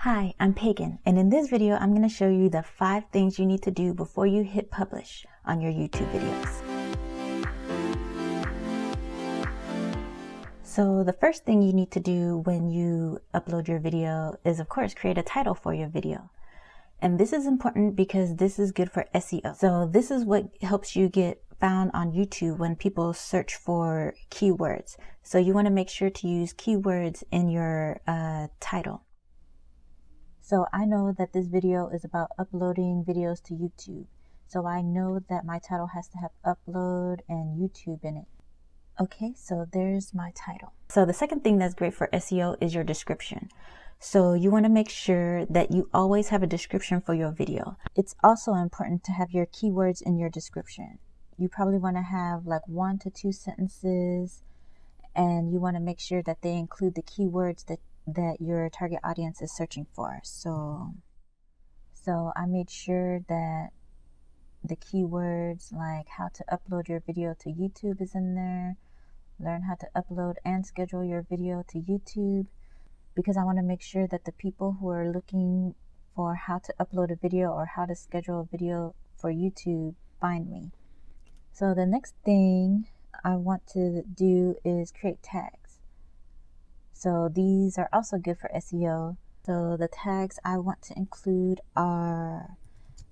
Hi, I'm Paigon, and in this video, I'm going to show you the 5 things you need to do before you hit publish on your YouTube videos. So the first thing you need to do when you upload your video is, of course, create a title for your video. And this is important because this is good for SEO. So this is what helps you get found on YouTube when people search for keywords. So you want to make sure to use keywords in your title. So I know that this video is about uploading videos to YouTube. So I know that my title has to have upload and YouTube in it. Okay, so there's my title. So the second thing that's great for SEO is your description. So you want to make sure that you always have a description for your video. It's also important to have your keywords in your description. You probably want to have like 1 to 2 sentences, and you want to make sure that they include the keywords that your target audience is searching for. So I made sure that the keywords like how to upload your video to YouTube is in there, learn how to upload and schedule your video to YouTube, because I want to make sure that the people who are looking for how to upload a video or how to schedule a video for YouTube find me. So the next thing I want to do is create tags. So these are also good for SEO. So the tags I want to include are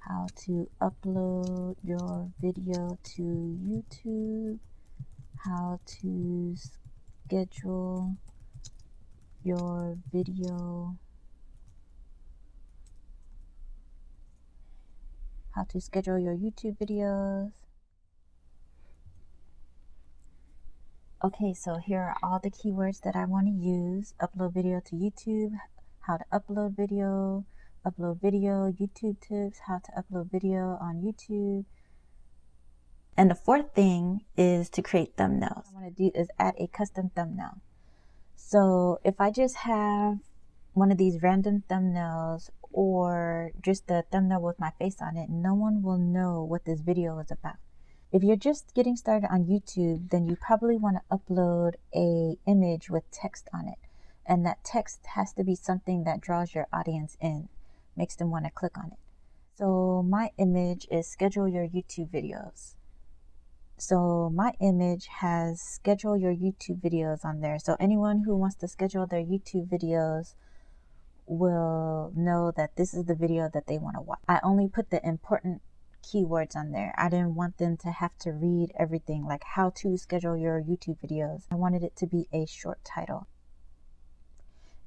how to upload your video to YouTube, how to schedule your video, how to schedule your YouTube videos. Okay, so here are all the keywords that I want to use. Upload video to YouTube, how to upload video, YouTube tips, how to upload video on YouTube. And the fourth thing is to create thumbnails. What I want to do is add a custom thumbnail. So if I just have one of these random thumbnails or just a thumbnail with my face on it, no one will know what this video is about. If you're just getting started on YouTube, then you probably want to upload an image with text on it. And that text has to be something that draws your audience in, makes them want to click on it. So my image is schedule your YouTube videos. So my image has schedule your YouTube videos on there. So anyone who wants to schedule their YouTube videos will know that this is the video that they want to watch. I only put the important keywords on there. I didn't want them to have to read everything like how to schedule your YouTube videos. I wanted it to be a short title.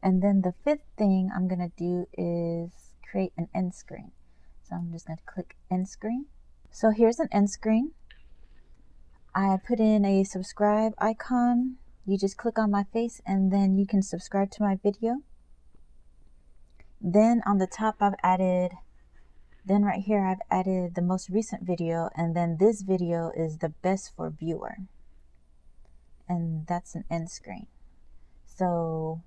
And then the fifth thing I'm going to do is create an end screen. So I'm just going to click end screen. So here's an end screen. I put in a subscribe icon. You just click on my face and then you can subscribe to my video. Then on the top right here I've added the most recent video, and then this video is the best for viewer. And that's an end screen. So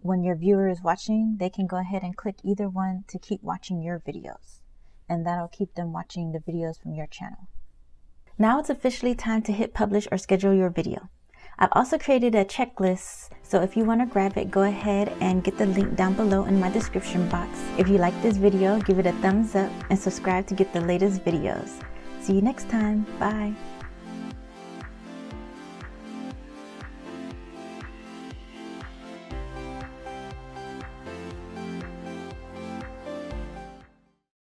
when your viewer is watching, they can go ahead and click either one to keep watching your videos. And that'll keep them watching the videos from your channel. Now it's officially time to hit publish or schedule your video. I've also created a checklist, so if you want to grab it, go ahead and get the link down below in my description box. If you like this video, give it a thumbs up and subscribe to get the latest videos. See you next time. Bye.